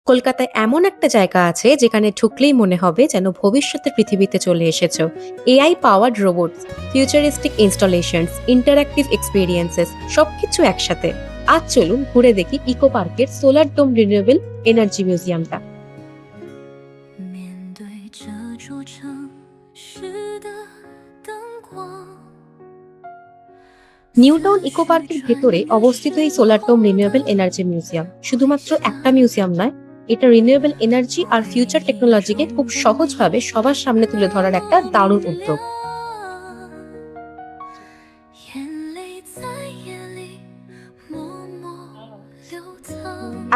কলকাতায় এমন একটা জায়গা আছে যেখানে ঢুকলেই মনে হবে যেন ভবিষ্যতের পৃথিবীতে চলে এসেছো। AI powered robots, futuristic installations, interactive experiences সবকিছু একসাথে। আজ চলুন ঘুরে দেখি ইকো পার্কের সোলার ডোম রিনিউয়েবল এনার্জি মিউজিয়ামটা। 面对这座城市的灯光。 নিউ টাউন ইকো পার্কের ভেতরে অবস্থিত এই solar dome renewable energy museum শুধুমাত্র একটা মিউজিয়াম নয়, এটা রিনিউয়েবল এনার্জি আর ফিউচার টেকনোলজিকে খুব সহজভাবে সবার সামনে তুলে ধরার একটা দারুণ উদ্যোগ। 眼泪在夜里默默流淌。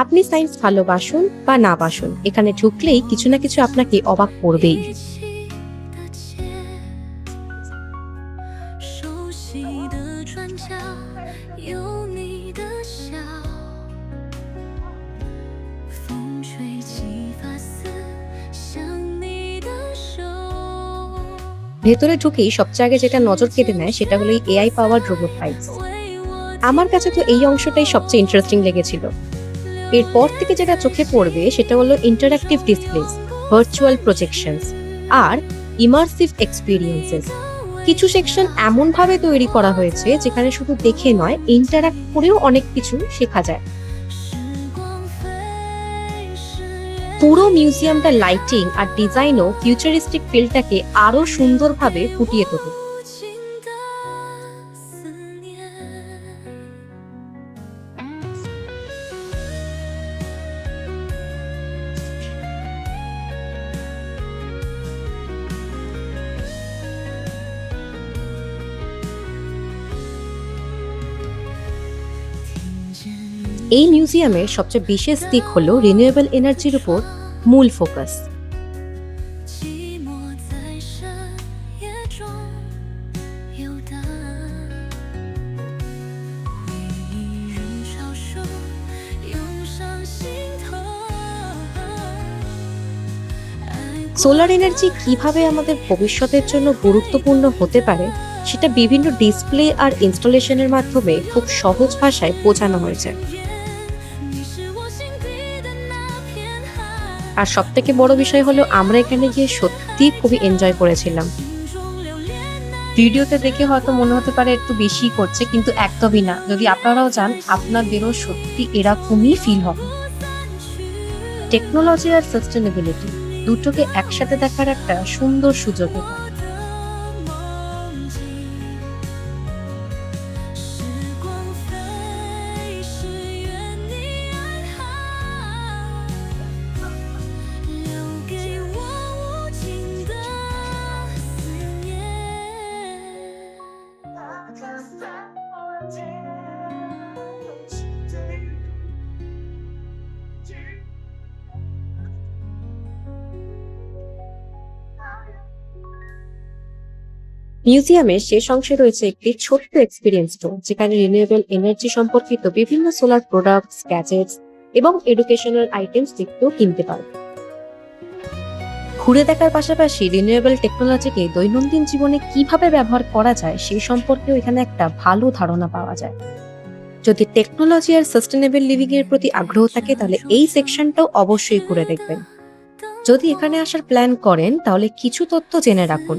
আপনি সায়েন্স ভালোবাসুন বা না বাসুন, এখানে ঢুকলেই কিছু না কিছু আপনাকে অবাক করবেই। 一起的街，熟悉的转角，有你的笑。风吹起发丝，像你的手。 ভেতরে ঢুকেই সবচেয়ে আগে যেটা নজর কেড়ে নেয় সেটা হলো এই এআই পাওয়ার রোবট ফাইটস। 为我 আমার কাছে তো এই অংশটাই সবচেয়ে ইন্টারেস্টিং লেগেছিল। এরপর থেকে যেটা চোখে পড়বে সেটা হলো ইন্টারঅ্যাক্টিভ ডিসপ্লেস, ভার্চুয়াল প্রজেকশনস আর ইমার্সিভ এক্সপিরিয়েন্সেস। কিছু সেকশন এমন ভাবে তৈরি করা হয়েছে যেখানে শুধু দেখে নয়, ইন্টারঅ্যাক্ট করেও অনেক কিছু শেখা যায়। 时光飞逝远。 পুরো মিউজিয়ামটা লাইটিং আর ডিজাইনও ফিউচারিস্টিক ফিলটাকে আরো সুন্দরভাবে ফুটিয়ে তোলে। 无尽的思念。 এই মিউজিয়ামের সবচেয়ে বিশেষ দিক হলো রিনিউয়েবল এনার্জির উপর মূল ফোকাস। 寂寞在深夜中游荡，回忆人潮汹涌上心头。সোলার এনার্জি কিভাবে আমাদের ভবিষ্যতের জন্য গুরুত্বপূর্ণ হতে পারে সেটা বিভিন্ন ডিসপ্লে আর ইনস্টলেশনের মাধ্যমে খুব সহজ ভাষায় বোঝানো হয়েছে। 你是我心底的那片海， আর সব থেকে বড় বিষয় হলো আমরা এখানে গিয়ে সত্যি খুবই এনজয় করেছিলাম। 心中留恋那 ভিডিওতে দেখে হয়তো মনে হতে পারে একটু বেশি করছে, কিন্তু একদমই না। যদি আপনারাও যান আপনাদেরও সত্যি এরকমই ফিল হবে। 散去。 টেকনোলজি আর সাস্টেনেবিলিটি দুটোকে একসাথে দেখার একটা সুন্দর সুযোগ এটা। 的梦境，时光飞逝，愿你安好，留给我无尽的思念。 মিউজিয়ামের শেষ অংশে রয়েছে একটি ছোট্ট এক্সপিরিয়েন্স স্টোর, যেখানে রিনিউয়েবল এনার্জি সম্পর্কিত বিভিন্ন সোলার প্রোডাক্টস, গ্যাজেটস এবং এডুকেশনাল আইটেমস দেখতেও কিনতে পারবে। ঘুরে দেখার পাশাপাশি রিনিউয়েবল টেকনোলজিকে দৈনন্দিন জীবনে কিভাবে ব্যবহার করা যায় সেই সম্পর্কেও এখানে একটা ভালো ধারণা পাওয়া যায়। যদি টেকনোলজি আর সাস্টেনেবল লিভিং এর প্রতি আগ্রহ থাকে তাহলে এই সেকশনটাও অবশ্যই ঘুরে দেখবেন। যদি এখানে আসার প্ল্যান করেন তাহলে কিছু তথ্য জেনে রাখুন।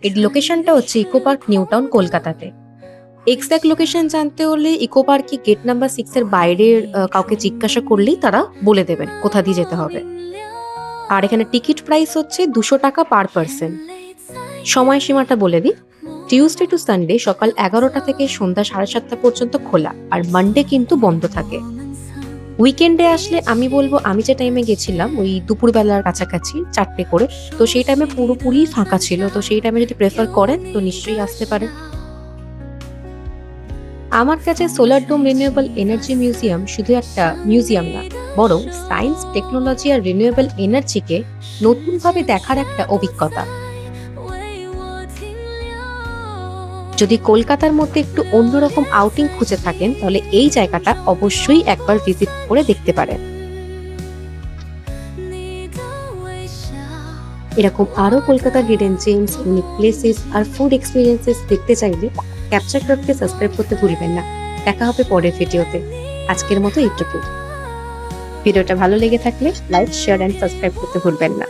এর লোকেশনটা হচ্ছে ইকো পার্ক নিউ টাউন, কলকাতাতে। এক্সাক্ট লোকেশন জানতে হলে ইকো পার্কে গেট নাম্বার 6 এর বাইরের কাউকে জিজ্ঞাসা করলেই তারা বলে দেবেন কোথা দিয়ে যেতে হবে। আর এখানে টিকিট প্রাইস হচ্ছে 200 টাকা পার পার্সন। সময়সীমাটা বলে দিই, টিউসডে টু সানডে সকাল 11টা থেকে সন্ধ্যা 7:30 পর্যন্ত খোলা, আর মানডে কিন্তু বন্ধ থাকে। উইকেন্ডে আসলে আমি বলবো, আমি যে টাইমে গেছিলাম ওই দুপুরবেলার কাছাকাছি 4টে করে, তো সেই টাইমে পুরোপুরি ফাঁকা ছিল। তো সেই টাইমে যদি প্রেফার করেন তো নিশ্চয়ই আসতে পারে। আমার কাছে solar dome renewable energy museum শুধু একটা মিউজিয়াম না, বরং সায়েন্স, টেকনোলজি আর রিনিউয়েবল এনার্জিকে নতুনভাবে দেখার একটা অভিজ্ঞতা। 为我停留。 যদি কলকাতার মধ্যে একটু অন্যরকম আউটিং খুঁজে থাকেন তাহলে এই জায়গাটা অবশ্যই একবার ভিজিট করে দেখতে পারেন। 你的微笑。 এরকম আরো কলকাতার হিডেন জেমস, ইউনিক প্লেসেস আর ফুড এক্সপিরিয়েন্সেস দেখতে চাইলে ক্যাপচার ক্রাফটকে সাবস্ক্রাইব করতে ভুলবেন না। দেখা হবে পরের ভিডিওতে। আজকের মতো এইটুকু। ভিডিওটা ভালো লেগে থাকলে লাইক, শেয়ার অ্যান্ড সাবস্ক্রাইব করতে ভুলবেন না।